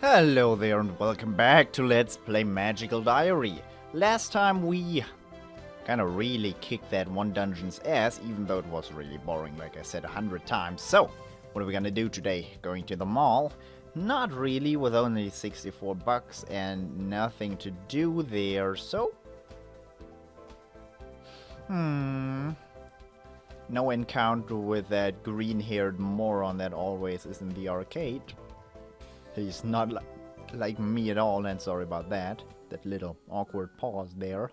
Hello there and welcome back to Let's Play Magical Diary. Last time we kinda really kicked that one dungeon's ass, even though it was really boring, like I said 100 times. So, what are we gonna do today? Going to the mall? Not really, with only 64 bucks and nothing to do there, so... No encounter with that green-haired moron that always is in the arcade. He's not like me at all, and sorry about that. That little awkward pause there.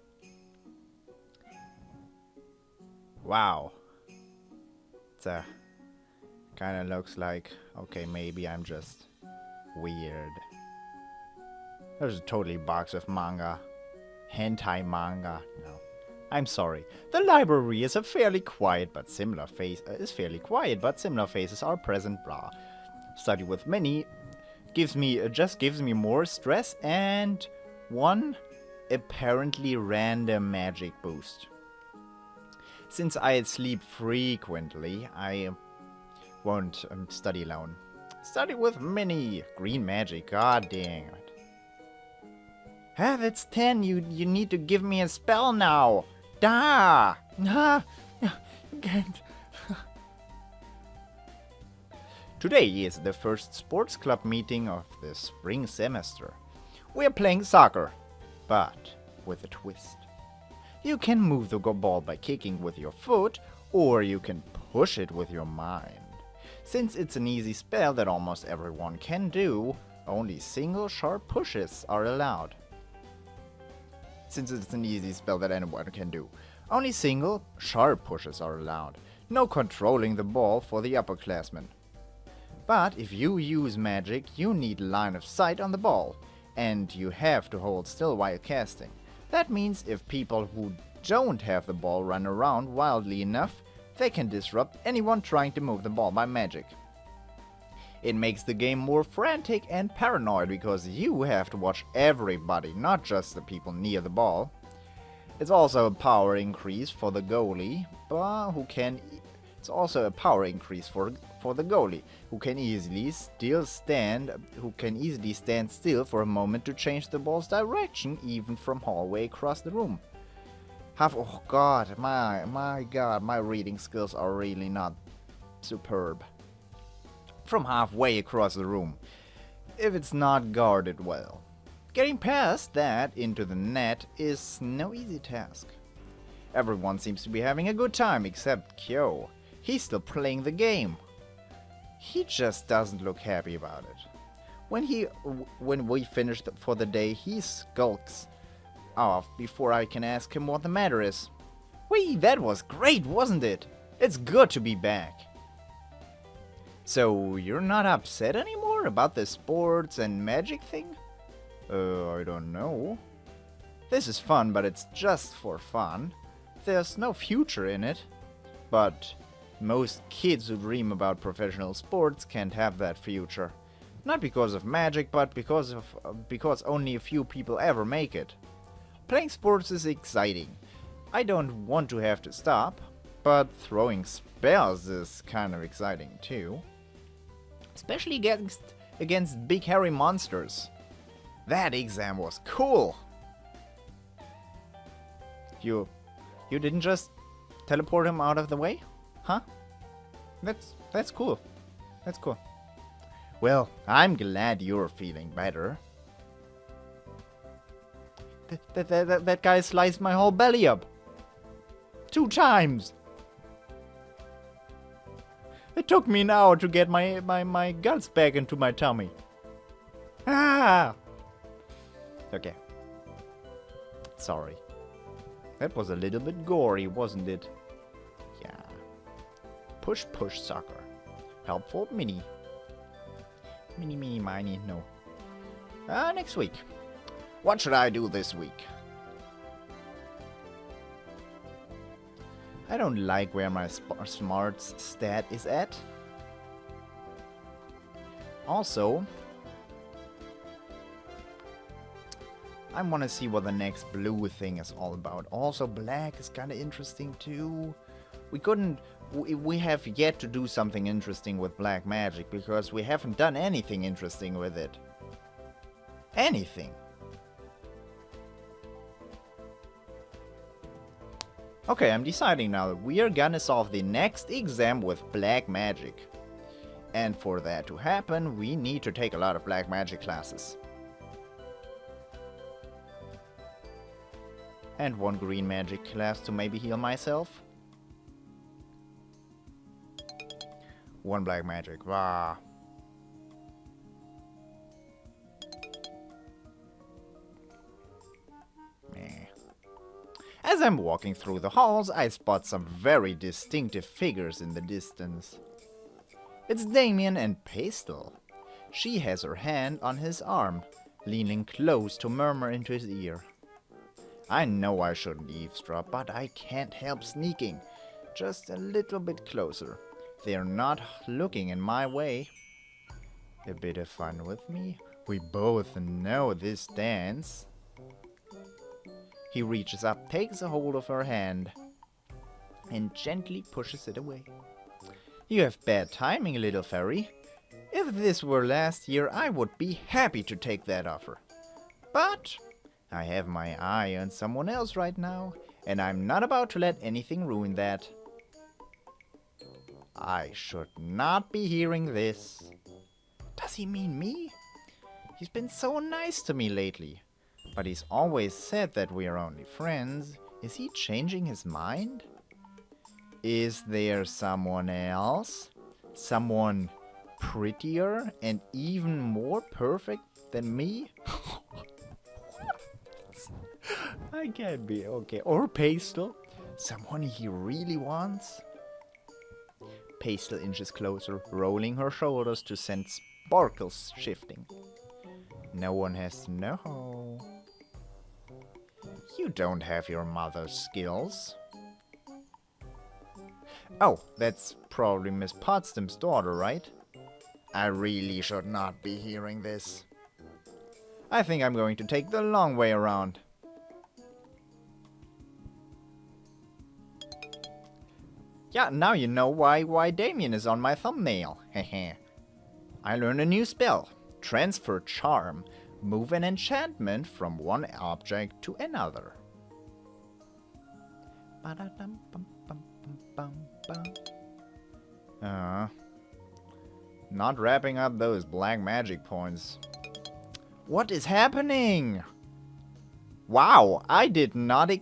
Wow. It's kinda looks like... Okay, maybe I'm just weird. There's a totally box of manga. Hentai manga. No. I'm sorry. The library is a fairly quiet but similar faces are present, blah. Study with many just gives me more stress and one apparently random magic boost. Since I sleep frequently, I won't study alone. Study with many green magic, god dang it. That's 10, you need to give me a spell now. Da! Nah, you can't. Today is the first sports club meeting of the spring semester. We're playing soccer, but with a twist. You can move the ball by kicking with your foot, or you can push it with your mind. Since it's an easy spell that almost everyone can do, only single sharp pushes are allowed. Only single sharp pushes are allowed. No controlling the ball for the upperclassmen. But if you use magic, you need line of sight on the ball, and you have to hold still while casting. That means if people who don't have the ball run around wildly enough, they can disrupt anyone trying to move the ball by magic. It makes the game more frantic and paranoid because you have to watch everybody, not just the people near the ball. It's also a power increase for the goalie, who can easily stand still for a moment to change the ball's direction, even from halfway across the room. Oh god, my god, my reading skills are really not superb. From halfway across the room, if it's not guarded well. Getting past that into the net is no easy task. Everyone seems to be having a good time except Kyo. He's still playing the game. He just doesn't look happy about it. When we finish for the day, he skulks off before I can ask him what the matter is. Whee, that was great, wasn't it? It's good to be back. So, you're not upset anymore about the sports and magic thing? I don't know. This is fun, but it's just for fun. There's no future in it. But most kids who dream about professional sports can't have that future. Not because of magic, but because only a few people ever make it. Playing sports is exciting. I don't want to have to stop, but throwing spells is kind of exciting too. Especially against big hairy monsters. That exam was cool. You didn't just teleport him out of the way? Huh? That's cool. That's cool. Well, I'm glad you're feeling better. That guy sliced my whole belly up. 2 times. It took me an hour to get my guts back into my tummy. Ah! Okay. Sorry. That was a little bit gory, wasn't it? Yeah. Push soccer. Helpful mini. Mini, no. Next week. What should I do this week? I don't like where my smarts stat is at. Also, I want to see what the next blue thing is all about. Also, black is kind of interesting too. We have yet to do something interesting with black magic because we haven't done anything interesting with it. Anything. Okay, I'm deciding now that we are gonna solve the next exam with black magic. And for that to happen, we need to take a lot of black magic classes. And one green magic class to maybe heal myself. One black magic. Wow. As I'm walking through the halls, I spot some very distinctive figures in the distance. It's Damien and Pastel. She has her hand on his arm, leaning close to murmur into his ear. I know I shouldn't eavesdrop, but I can't help sneaking. Just a little bit closer. They're not looking in my way. A bit of fun with me? We both know this dance. He reaches up, takes a hold of her hand, and gently pushes it away. You have bad timing, little fairy. If this were last year, I would be happy to take that offer. But I have my eye on someone else right now, and I'm not about to let anything ruin that. I should not be hearing this. Does he mean me? He's been so nice to me lately. But he's always said that we are only friends. Is he changing his mind? Is there someone else? Someone prettier and even more perfect than me? I can't be okay. Or Pastel? Someone he really wants? Pastel inches closer, rolling her shoulders to send sparkles shifting. No one has to know. You don't have your mother's skills. Oh, that's probably Miss Potsdam's daughter, right? I really should not be hearing this. I think I'm going to take the long way around. Yeah, now you know why Damien is on my thumbnail. Hehe. I learned a new spell. Transfer Charm. Move an enchantment from one object to another. Not wrapping up those black magic points. What is happening? Wow, I did not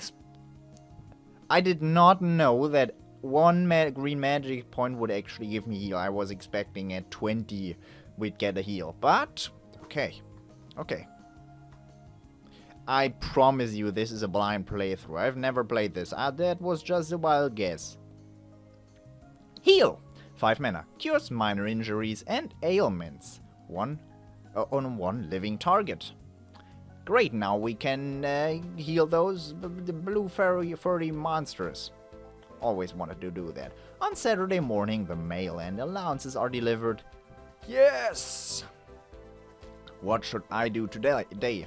know that one green magic point would actually give me heal. I was expecting at 20 we'd get a heal, but okay. Okay. I promise you this is a blind playthrough. I've never played this. That was just a wild guess. Heal! 5 mana. Cures minor injuries and ailments. On one living target. Great, now we can heal those the blue furry monsters. Always wanted to do that. On Saturday morning, the mail and allowances are delivered. Yes! What should I do today?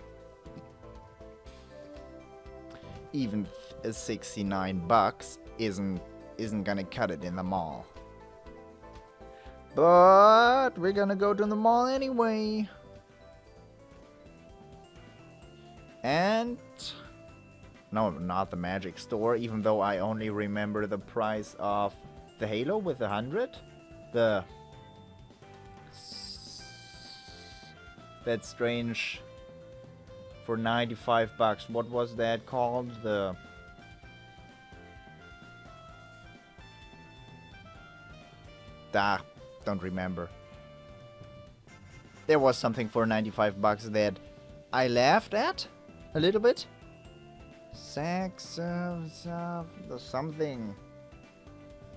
Even 69 bucks isn't gonna cut it in the mall. But we're gonna go to the mall anyway. And no, not the magic store, even though I only remember the price of the Halo with 100. That's strange. For 95 bucks. What was that called? Don't remember. There was something for 95 bucks that I laughed at a little bit. Something.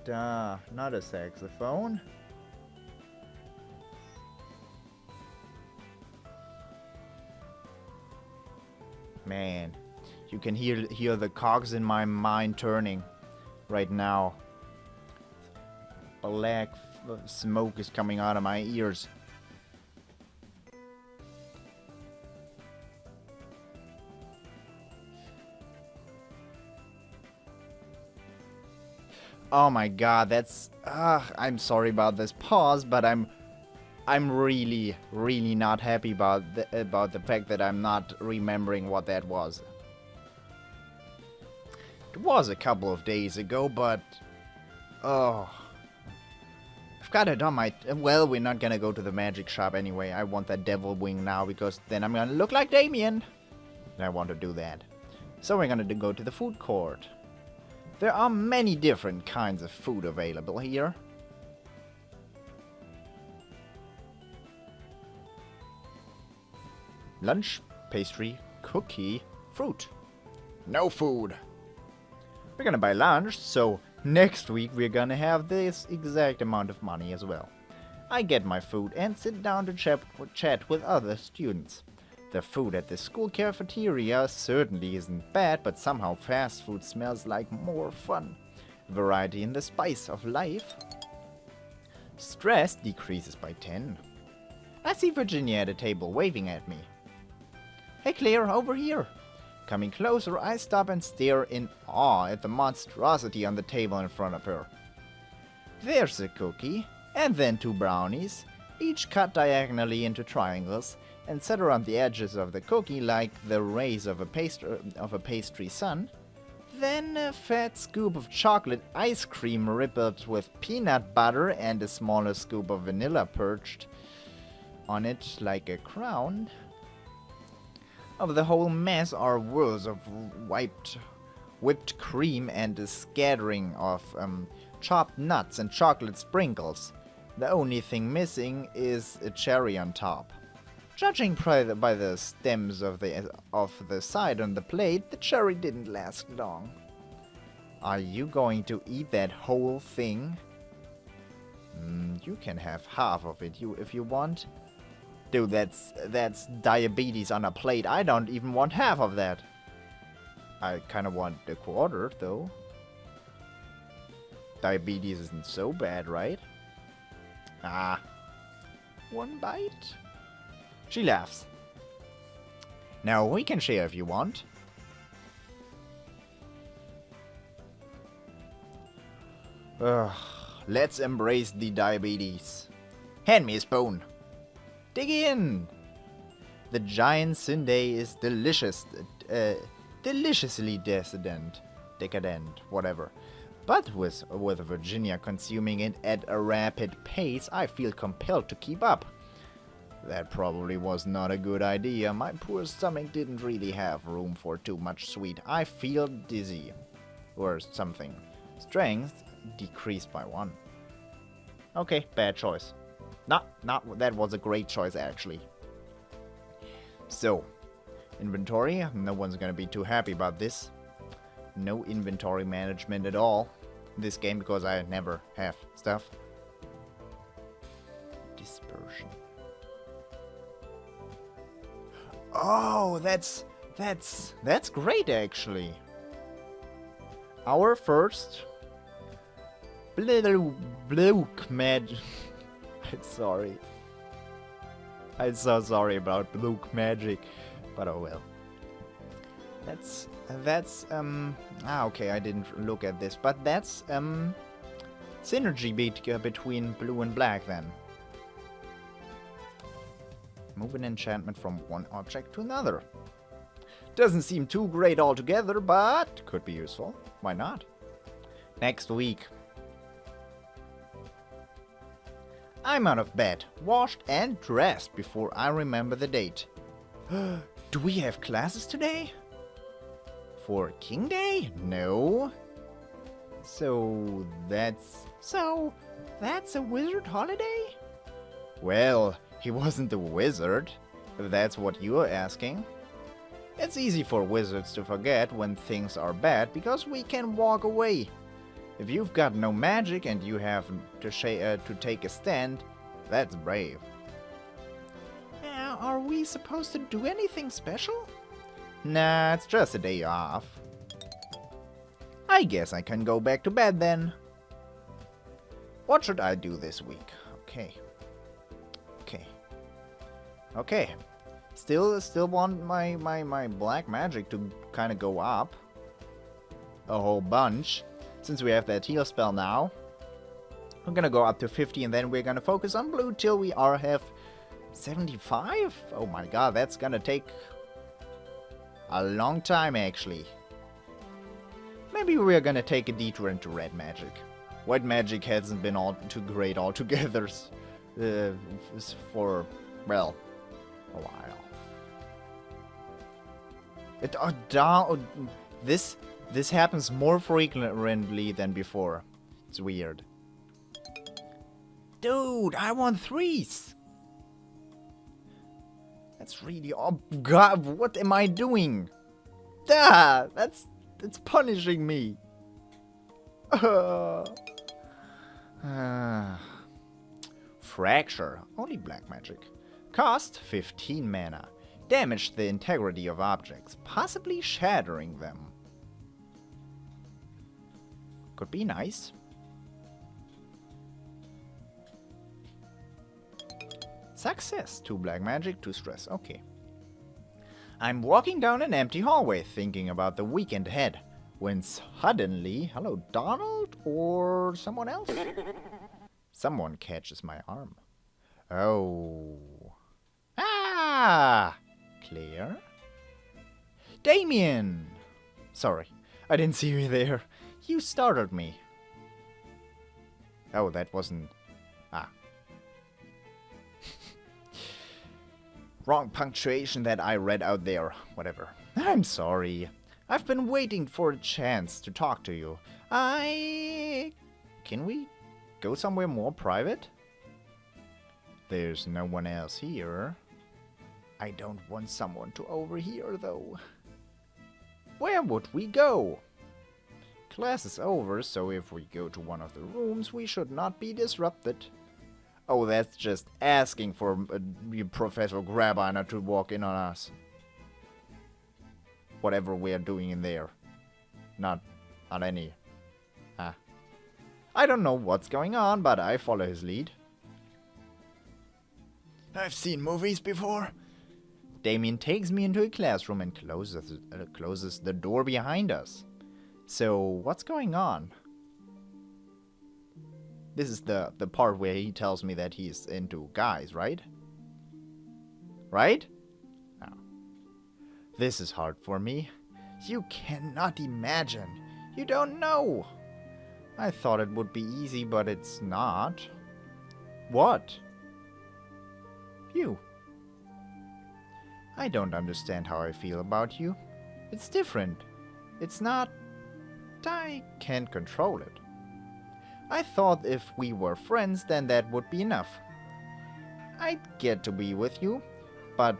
Not a saxophone. Man, you can hear the cogs in my mind turning right now. Black smoke is coming out of my ears. Oh my god, that's... I'm sorry about this pause, but I'm I'm really, really not happy about the fact that I'm not remembering what that was. It was a couple of days ago, but... Oh... I've got it on my... Well, we're not gonna go to the magic shop anyway. I want that devil wing now, because then I'm gonna look like Damien. And I want to do that. So we're gonna go to the food court. There are many different kinds of food available here. Lunch, pastry, cookie, fruit. No food. We're gonna buy lunch, so next week we're gonna have this exact amount of money as well. I get my food and sit down to chat with other students. The food at the school cafeteria certainly isn't bad, but somehow fast food smells like more fun. Variety in the spice of life. Stress decreases by 10. I see Virginia at a table waving at me. Hey Claire, over here! Coming closer, I stop and stare in awe at the monstrosity on the table in front of her. There's a cookie, and then 2 brownies, each cut diagonally into triangles, and set around the edges of the cookie like the rays of a pastry sun. Then a fat scoop of chocolate ice cream rippled with peanut butter and a smaller scoop of vanilla perched on it like a crown. Of the whole mess are whirls of whipped cream and a scattering of chopped nuts and chocolate sprinkles. The only thing missing is a cherry on top. Judging by the stems of the side on the plate, the cherry didn't last long. Are you going to eat that whole thing? You can have half of it if you want. Dude, that's diabetes on a plate. I don't even want half of that. I kind of want a quarter, though. Diabetes isn't so bad, right? Ah. 1 bite? She laughs. Now, we can share if you want. Let's embrace the diabetes. Hand me a spoon. Dig in! The giant sundae is delicious, deliciously decadent, whatever. But with Virginia consuming it at a rapid pace, I feel compelled to keep up. That probably was not a good idea. My poor stomach didn't really have room for too much sweet. I feel dizzy. Or something. Strength decreased by 1. Okay, bad choice. That was a great choice, actually. So, inventory. No one's gonna be too happy about this. No inventory management at all in this game because I never have stuff. Dispersion. Oh, that's great, actually. Our first bloke magic. I'm sorry. I'm so sorry about bloke magic, but oh well. That's okay, I didn't look at this, but that's synergy between blue and black then. Move an enchantment from one object to another. Doesn't seem too great altogether, but could be useful. Why not? Next week. I'm out of bed, washed and dressed before I remember the date. Do we have classes today? For King Day? No. So that's a wizard holiday? Well, he wasn't a wizard, if that's what you're asking. It's easy for wizards to forget when things are bad because we can walk away. If you've got no magic and you have to take a stand, that's brave. Are we supposed to do anything special? Nah, it's just a day off. I guess I can go back to bed then. What should I do this week? Okay. Still want my black magic to kind of go up a whole bunch. Since we have that heal spell now. We're gonna go up to 50 and then we're gonna focus on blue till we have 75? Oh my god, that's gonna take a long time actually. Maybe we're gonna take a detour into red magic. White magic hasn't been all too great altogether for, well, a while. This happens more frequently than before. It's weird. Dude, I want 3s! That's really... Oh god, what am I doing? That's punishing me. Fracture. Only black magic. Cost 15 mana. Damage the integrity of objects, possibly shattering them. Could be nice. Success. 2 black magic, 2 stress. Okay. I'm walking down an empty hallway thinking about the weekend ahead, when suddenly... Hello, Donald? Or someone else? Someone catches my arm. Oh. Ah! Claire? Damien! Sorry, I didn't see you there. You startled me. Oh, that wasn't... Ah. Wrong punctuation that I read out there. Whatever. I'm sorry. I've been waiting for a chance to talk to you. Can we go somewhere more private? There's no one else here. I don't want someone to overhear, though. Where would we go? Class is over, so if we go to one of the rooms, we should not be disrupted. Oh, that's just asking for Professor Grabiner to walk in on us. Whatever we are doing in there. Not any. I don't know what's going on, but I follow his lead. I've seen movies before. Damien takes me into a classroom and closes the door behind us. So, what's going on? This is the part where he tells me that he's into guys, right? Right? Oh. This is hard for me. You cannot imagine. You don't know. I thought it would be easy, but it's not. What? You. I don't understand how I feel about you. It's different. It's not... I can't control it. I thought if we were friends, then that would be enough. I'd get to be with you, but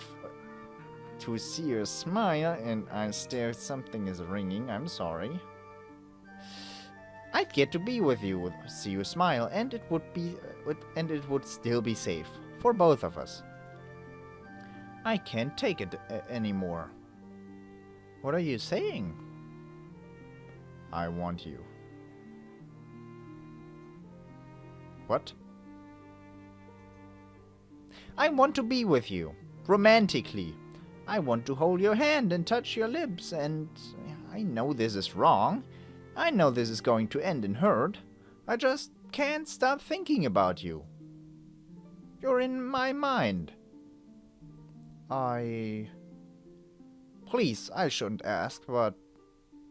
to see your smile and I stare, something is ringing, I'm sorry. I'd get to be with you, see you smile, and it would still be safe for both of us. I can't take it anymore. What are you saying? I want you. What? I want to be with you, romantically. I want to hold your hand and touch your lips, and I know this is wrong. I know this is going to end in hurt. I just can't stop thinking about you. You're in my mind. Please, I shouldn't ask, but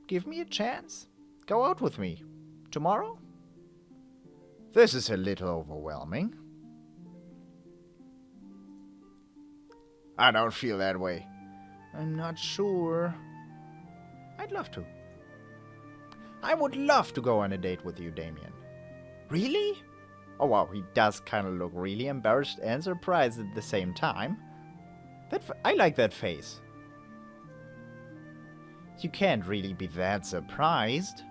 give me a chance. Go out with me. Tomorrow? This is a little overwhelming. I don't feel that way. I'm not sure. I'd love to. I would love to go on a date with you, Damien. Really? Oh wow, he does kind of look really embarrassed and surprised at the same time. I like that face. You can't really be that surprised.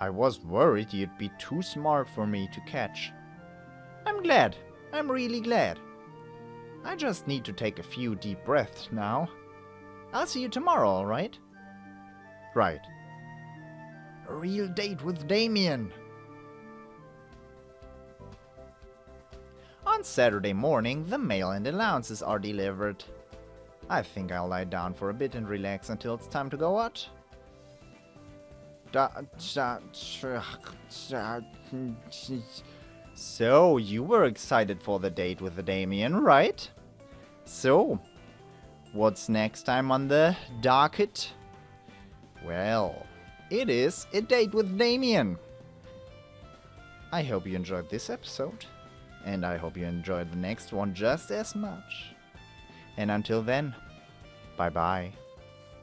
I was worried you'd be too smart for me to catch. I'm glad. I'm really glad. I just need to take a few deep breaths now. I'll see you tomorrow, alright? Right. A real date with Damien. On Saturday morning, the mail and allowances are delivered. I think I'll lie down for a bit and relax until it's time to go out. So, you were excited for the date with the Damien, right? So, what's next time on the docket? Well, it is a date with Damien. I hope you enjoyed this episode, and I hope you enjoyed the next one just as much. And until then, bye bye.